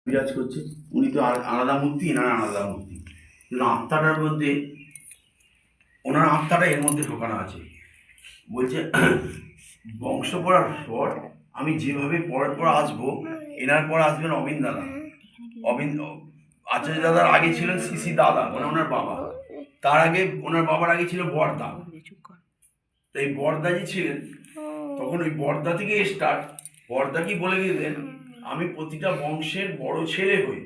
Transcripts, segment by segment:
বিরাজ করছে। উনি তো আলাদা মূর্তি, এনার আলাদা মূর্তি, কিন্তু আত্মাটার মধ্যে ওনার আত্মাটা এর মধ্যে ঢোকানো আছে। বলছে বংশ পড়ার পর আমি যেভাবে পরের পর আসবো, এনার পর আসবেন অবিন দাদা। আচার্য দাদার আগে ছিলেন সিসি দাদা, মানে ওনার বাবা। তার আগে ওনার বাবার আগে ছিল বর্দা। তো এই বর্দা যে ছিলেন, তখন ওই বর্দা থেকে স্টার্ট। বর্দা কি বলে দিলেন, আমি প্রতিটা বংশের বড় ছেলে হই,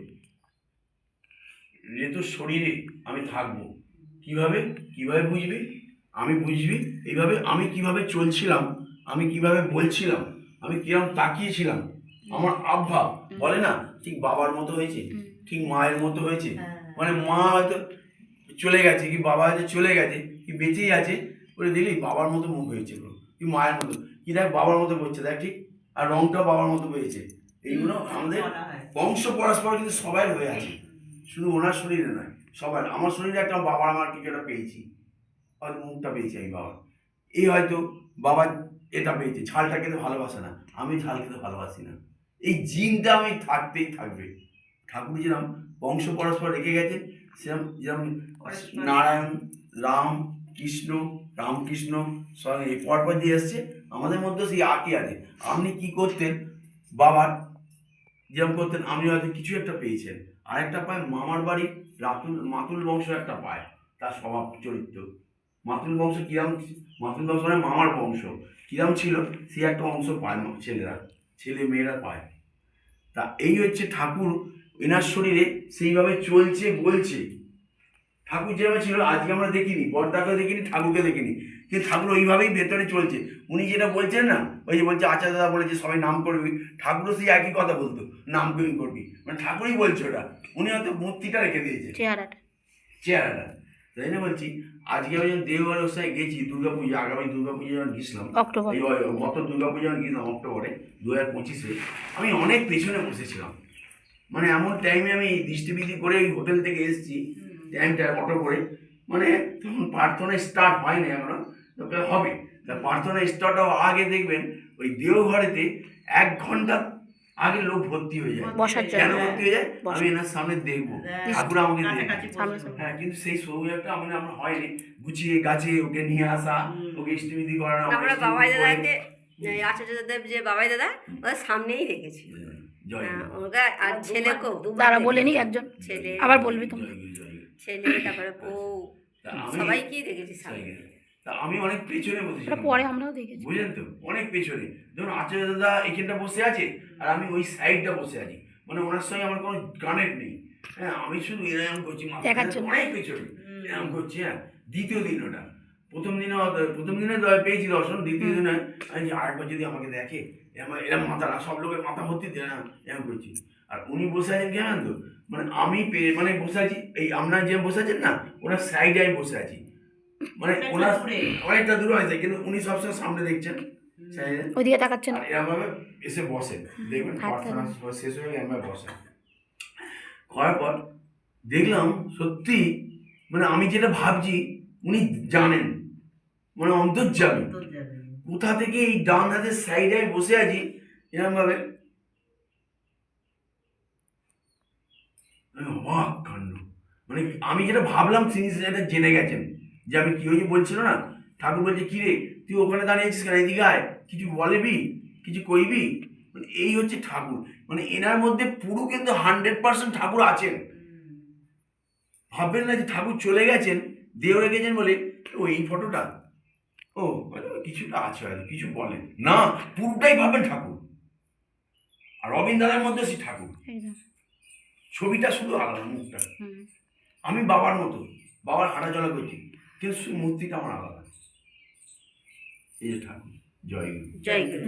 ঋতুর শরীরে আমি থাকবো। কিভাবে কিভাবে বুঝবি? আমি বুঝবি এইভাবে, আমি কিভাবে চলছিলাম, আমি কিভাবে বলছিলাম, আমি কিরম তাকিয়েছিলাম। আমার আব্বা বলে না, ঠিক বাবার মতো হয়েছে, ঠিক মায়ের মতো হয়েছে। মানে মা হয়তো চলে গেছে, কি বাবা হয়তো চলে গেছে, কি বেঁচেই আছে, বলে দিলি বাবার মতো মুখ হয়েছে, কি মায়ের মতো, কি দেখ বাবার মতো করছে, দেখ ঠিক, আর রংটাও বাবার মতো হয়েছে। এইগুলো আমাদের বংশ পরস্পর কিন্তু সবাই হয়ে আছে, শুধু ওনার শরীরে নয়, সবার। আমার শরীরে একটা বাবার, আমার কিছু একটা পেয়েছি, হয়তো মুখটা পেয়েছি আমি বাবার। এই হয়তো বাবা এটা পেয়েছে, ঝালটা খেতে ভালোবাসে না, আমি ঝাল খেতে ভালোবাসি না। এই জিনটা আমি থাকতেই থাকবে। ঠাকুর যেরকম বংশ পরস্পর রেখে গেছে, সেরকম যেরকম নারায়ণ, রাম, কৃষ্ণ, রামকৃষ্ণ স্বয়ং এই পরপর দিয়ে এসছে, আমাদের মধ্যে সেই আটই আছে। আপনি কি করতেন বাবার, যেরকম করতেন, আপনি হয়তো কিছু একটা পেয়েছেন। আরেকটা পায় মামার বাড়ি, মাতুল বংশ একটা পায়, তার স্বভাব চরিত্র। মাতুল বংশ কিরাম, মাতুল বংশ মানে মামার বংশ কিরাম ছিল, সে একটা অংশ পায় ছেলেরা, ছেলে মেয়েরা পায়। তা এই হচ্ছে ঠাকুর, এনার শরীরে সেইভাবে চলছে বলছে। ঠাকুর যেভাবে ছিল, আজকে আমরা দেখিনি, বড়দাকে দেখিনি, ঠাকুরকে দেখিনি, কিন্তু ঠাকুর ওইভাবেই ভেতরে চলছে। উনি যেটা বলছেন না, ওই যে বলছে আচার্য দাদা বলেছে সবাই নাম করবি, ঠাকুরও সেই একই কথা বলতো, নামকরণ করবি, মানে ঠাকুরই বলছে ওটা। উনি হয়তো মূর্তিটা রেখে দিয়েছে, চেহারাটা। তাই না বলছি, আজকে আমি যখন দেওঘর ওসায় গেছি দুর্গাপুজো, আগামী দুর্গাপুজো যখন গেছিলাম, এই গত দুর্গাপুজো যখন গেছিলাম অক্টোবরে 2025-এ, আমি অনেক পেছনে বসেছিলাম। মানে এমন টাইমে আমি দৃষ্টিবিধি করে এই হোটেল থেকে এসেছি, টাইমটা অটো করে, মানে তখন প্রার্থনা স্টার্ট হয় না এখনো, তবে হবে। তা প্রার্থনা স্টার্ট হওয়ার আগে দেখবেন ওই দেওঘরেতে 1 ঘন্টা আগে লোক ভর্তি হয়ে যায়। কেন ভর্তি হয়ে যায়? আমি এনার সামনে দেখবো, ঠাকুর আমাকে দেখবে। হ্যাঁ, কিন্তু সেই সৌভাগ্যটা আমার হয়নি, গুছিয়ে গাছে ওকে নিয়ে আসা, ওকে ইষ্টবিধি করানো। আমরা বাবাই দাদাকে, আচার্য দেব যে বাবাই দাদা, ওদের সামনেই রেখেছি। ওকে আর ছেলেকেও তারা বলেনি, একজন ছেলে আবার বলবি তুমি, ছেলে, তারপরে বউ, সবাইকেই দেখেছি সামনে। তা আমি অনেক পেছনে বসেছিলাম, পরে আমরাও দেখেছি, বুঝলেন তো, অনেক পেছনে। যেমন আচার্য দাদা এখানটা বসে আছে, আর আমি ওই সাইডটা বসে আছি, মানে ওনার সঙ্গে আমার কোনো কানেক্ট নেই। হ্যাঁ, আমি শুধু এরকম করছি, অনেক পেছনে এরকম করছি। হ্যাঁ, দ্বিতীয় দিন ওটা, প্রথম দিনে পেয়েছি দর্শন, দ্বিতীয় দিনে আমি আরেকবার যদি আমাকে দেখে, এরকম মাথা না, সব লোকের মাথা ভর্তি এরকম করছি। আর উনি বসে আছেন কেমন তো, মানে আমি মানে বসে আছি, এই আপনার যে বসে আছেন না, ওনার সাইডে আমি বসে আছি, মানে ওনার অনেকটা দূর হয়েছে, কিন্তু উনি সবসময় সামনে দেখছেন, ওইদিকে তাকাচ্ছেন, এরকমভাবে এসে বসেন, দেখবেন প্রার্থনা শেষ হয়ে এরকমভাবে বসেন। হওয়ার পর দেখলাম সত্যি, মানে আমি যেটা ভাবছি উনি জানেন, মানে অন্তর্যামী। কোথা থেকে এই ডান হাতের সাইডে আমি বসে আছি এরকম ভাবে, অবাক কাণ্ড। মানে আমি যেটা ভাবলাম তিনি সেটা জেনে গেছেন, যে আমি কি হয়েছে বলছিল না, ঠাকুর বলছে কি রে তুই ওখানে দাঁড়িয়েছিস কেন, এদিকে আয়, কিছু বলবি, কিছু কইবি। মানে এই হচ্ছে ঠাকুর, মানে এনার মধ্যে পুরো কিন্তু 100% ঠাকুর আছেন। ভাববেন না যে ঠাকুর চলে গেছেন, দেহ রেখেছেন বলে ও এই ফটোটা, ও কিছুটা আছে হয়তো, কিছু বলেন না, পুরোটাই ভাববেন ঠাকুর। আর রবীন্দ্রের মধ্যে সেই ঠাকুর, ছবিটা শুধু আলাদা, মুখটা আমি বাবার মতো, বাবার হাঁটা চলা করছি, কিন্তু মূর্তিটা আমার আলাদা। এই যে ঠাকুর, জয় গুরু, জয় গুরু।